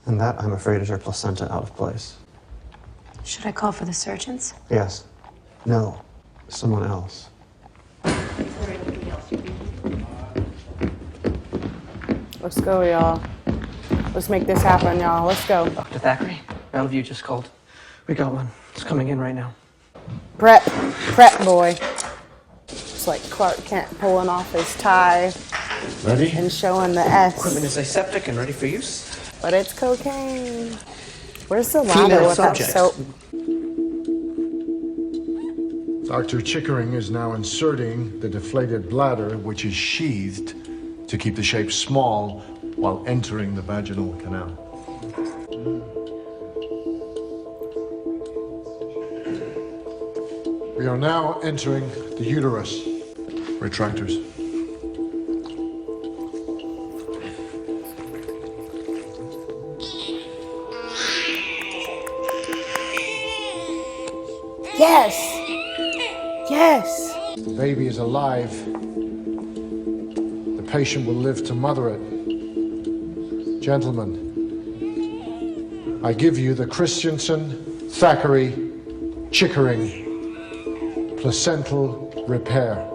And that, I'm afraid, is her placenta out of place. Should I call for the surgeons? Yes. No. Someone else. Let's go, y'all. Let's make this happen, y'all. Let's go. Dr. Thackeray, Bellevue just called. We got one. It's coming in right now. Prep, boy. It's like Clark Kent pulling off his tie. Ready? And showing the S. Equipment is aseptic and ready for use. But it's cocaine. Where's the ladder with that soap? Dr. Chickering is now inserting the deflated bladder, which is sheathed to keep the shape small while entering the vaginal canal. We are now entering the uterus. Retractors. Yes! Yes! The baby is alive. The patient will live to mother it. Gentlemen, I give you the Christensen, Thackeray, Chickering placental repair.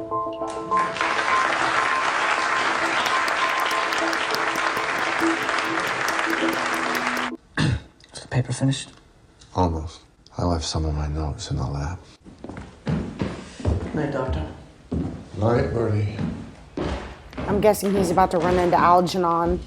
Is the paper finished? Almost. I left some of my notes in the lab. Night, Doctor. Night, Bertie. I'm guessing he's about to run into Algernon.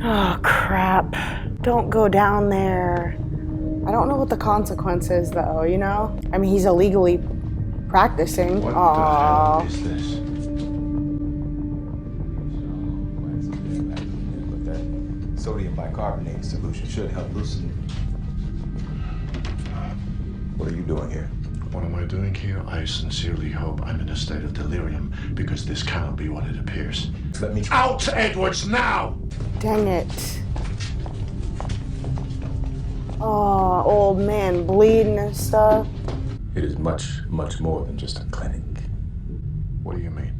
Oh, crap. Don't go down there. I don't know what the consequence is, though, you know? I mean, he's illegally practicing. What Aww. the hell is this? But that sodium bicarbonate solution should help loosen. What are you doing here? What am I doing here? I sincerely hope I'm in a state of delirium, because this cannot be what it appears. Let me Out, Edwards, now! Dang it. Oh, old man bleeding and stuff. It is much, much more than just a clinic. What do you mean?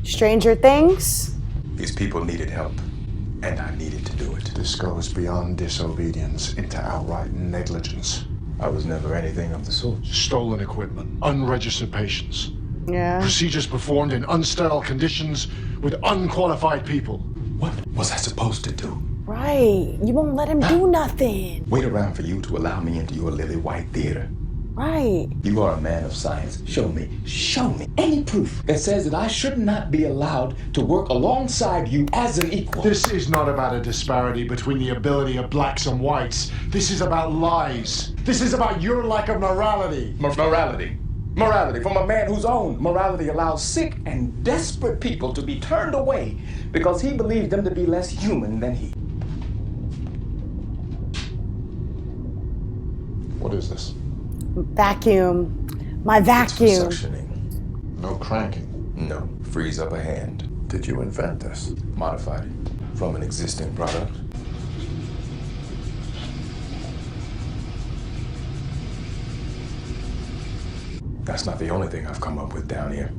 Stranger Things? These people needed help, and I needed to do it. This goes beyond disobedience into outright negligence. I was never anything of the sort. Stolen equipment, unregistered patients, Yeah. procedures performed in unsterile conditions with unqualified people. What was I supposed to do? Right. You won't let him do nothing. Wait around for you to allow me into your lily white theater? Right. You are a man of science. Show me any proof that says that I should not be allowed to work alongside you as an equal. This is not about a disparity between the ability of blacks and whites. This is about lies. This is about your lack of morality. Morality. Morality from a man whose own morality allows sick and desperate people to be turned away because he believes them to be less human than he. What is this? Vacuum. My vacuum. It's for suctioning. No cranking. No. Freeze up a hand. Did you invent this? Modified it from an existing product. That's not the only thing I've come up with down here.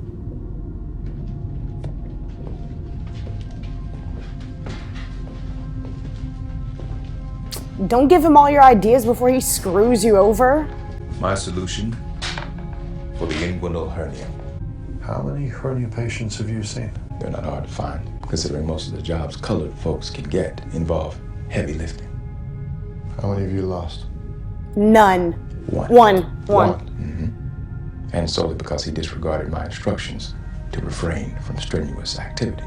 Don't give him all your ideas before he screws you over. My solution for the inguinal hernia. How many hernia patients have you seen? They're not hard to find, considering most of the jobs colored folks can get involve heavy lifting. How many of you lost? None. One. One. And solely because he disregarded my instructions to refrain from strenuous activity.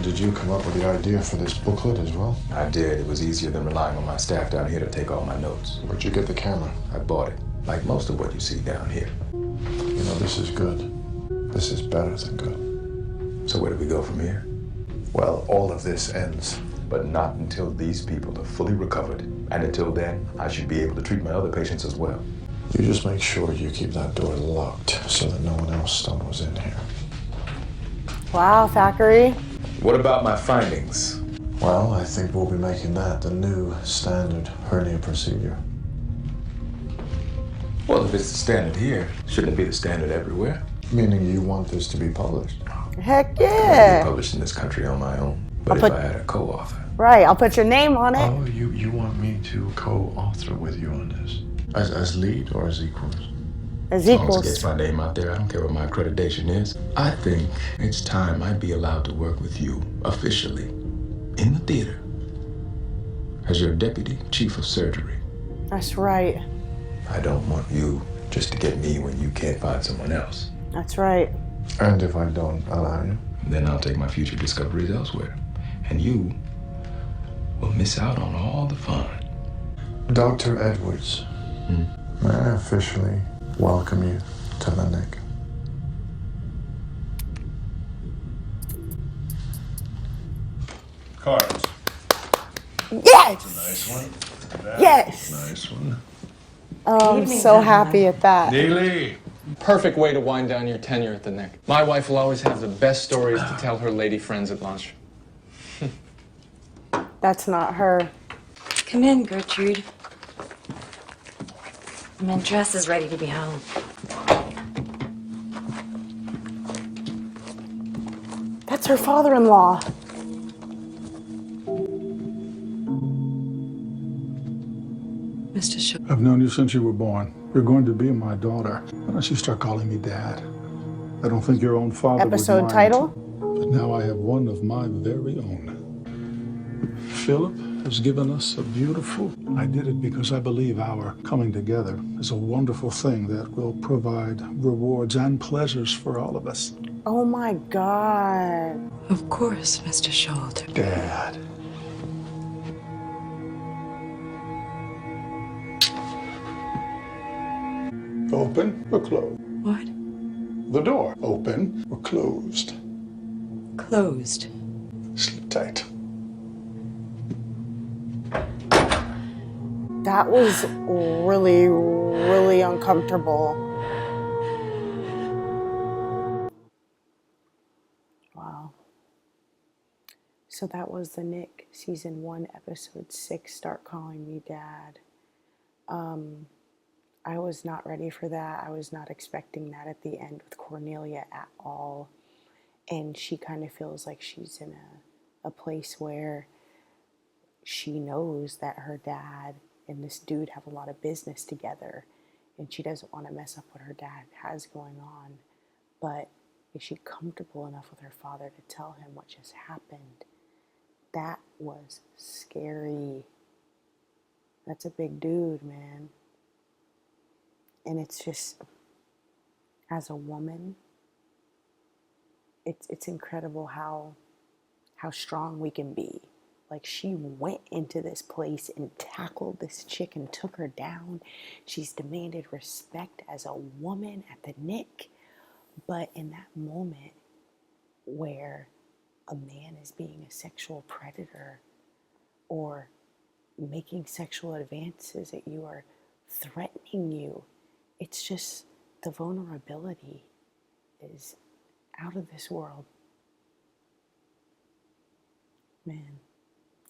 Did you come up with the idea for this booklet as well? I did. It was easier than relying on my staff down here to take all my notes. Where'd you get the camera? I bought it, like most of what you see down here. You know, this is good. This is better than good. So where do we go from here? Well, all of this ends. But not until these people are fully recovered. And until then, I should be able to treat my other patients as well. You just make sure you keep that door locked so that no one else stumbles in here. Wow, Thackeray. What about my findings? Well, I think we'll be making that the new standard hernia procedure. Well, if it's the standard here, shouldn't it be the standard everywhere? Meaning you want this to be published? Heck I could be yeah. published in this country on my own. But I'll if put- I had a co-author. Right, I'll put your name on it. Oh, you want me to co-author with you on this? As lead or as equals? As As long as it equals. gets my name out there, I don't care what my accreditation is. I think it's time I'd be allowed to work with you officially in the theater as your deputy chief of surgery. That's right. I don't want you just to get me when you can't find someone else. That's right. And if I don't allow you? Then I'll take my future discoveries elsewhere. And you will miss out on all the fun. Dr. Edwards, may I officially welcome you to the Knick? Cards. Yes! Nice one. Yes! Nice one. Oh, I'm so happy at that. Neely. Perfect way to wind down your tenure at the Knick. My wife will always have the best stories to tell her lady friends at lunch. That's not her. Come in, Gertrude. Mentress is ready to be home. That's her father-in-law. Mr. Shaw. I've known you since you were born. You're going to be my daughter. Why don't you start calling me Dad? I don't think your own father would Episode mind. title? But now I have one of my very own. Philip has given us a beautiful... I did it because I believe our coming together is a wonderful thing that will provide rewards and pleasures for all of us. Oh my God. Of course, Mr. Sholder. Dad. Open or closed? What? The door. Open or closed? Closed. Sleep tight. That was really, really uncomfortable. Wow. So that was the Knick, season 1, episode 6, Start Calling Me Dad. I was not ready for that. I was not expecting that at the end with Cornelia at all. And she kind of feels like she's in a place where she knows that her dad and this dude have a lot of business together. And she doesn't want to mess up what her dad has going on. But is she comfortable enough with her father to tell him what just happened? That was scary. That's a big dude, man. And it's just, as a woman, it's incredible how strong we can be. Like, she went into this place and tackled this chick and took her down. She's demanded respect as a woman at the Knick. But in that moment where a man is being a sexual predator or making sexual advances at you or threatening you, it's just, the vulnerability is out of this world. Man,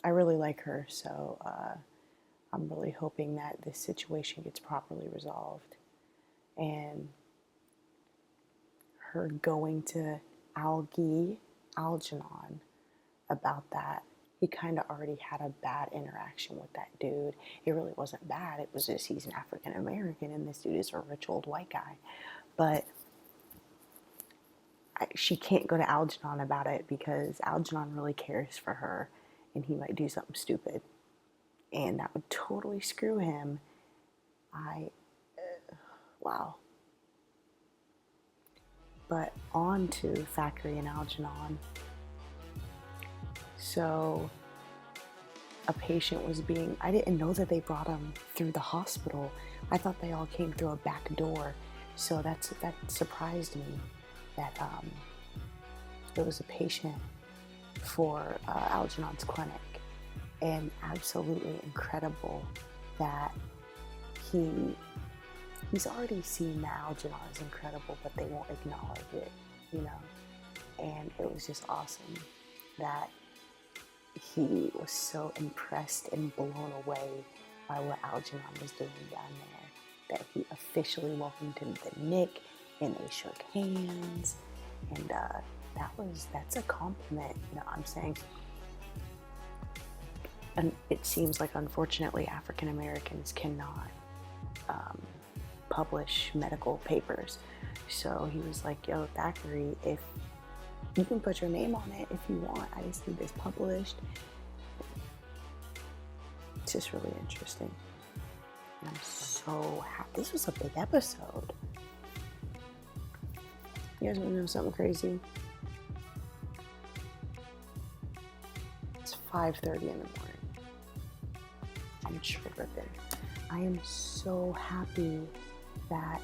I really like her, so I'm really hoping that this situation gets properly resolved. And her going to Algernon about that, he kind of already had a bad interaction with that dude. It really wasn't bad. It was just he's an African American and this dude is a rich old white guy. But she can't go to Algernon about it because Algernon really cares for her and he might do something stupid. And that would totally screw him. Wow. But on to Thackeray and Algernon. So a patient was being, I didn't know that they brought him through the hospital. I thought they all came through a back door. So that surprised me that it was a patient for Algernon's clinic, and absolutely incredible that he's already seen that Algernon is incredible, but they won't acknowledge it, you know. And it was just awesome that he was so impressed and blown away by what Algernon was doing down there, that he officially welcomed him to Knick, and they shook hands, and that's a compliment, you know what I'm saying? And it seems like, unfortunately, African Americans cannot publish medical papers. So he was like, yo, Thackeray, if you can put your name on it if you want, I just need this published. It's just really interesting. And I'm so happy. This was a big episode. You guys want to know something crazy? It's 5:30 in the morning. I'm tripping. I am so happy that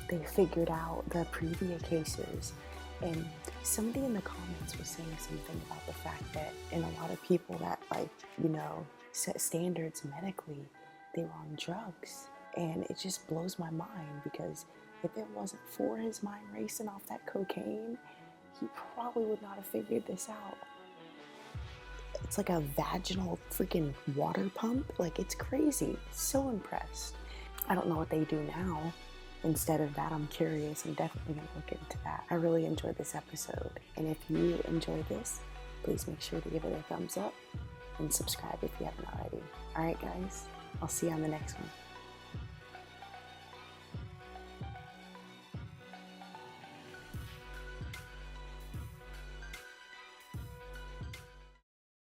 they figured out the previous cases. And somebody in the comments was saying something about the fact that, and a lot of people that, like, you know, set standards medically, they were on drugs. And it just blows my mind, because if it wasn't for his mind racing off that cocaine, he probably would not have figured this out. It's like a vaginal freaking water pump. Like, it's crazy. So impressed. I don't know what they do now. Instead of that, I'm curious. I'm definitely going to look into that. I really enjoyed this episode. And if you enjoyed this, please make sure to give it a thumbs up and subscribe if you haven't already. All right, guys. I'll see you on the next one.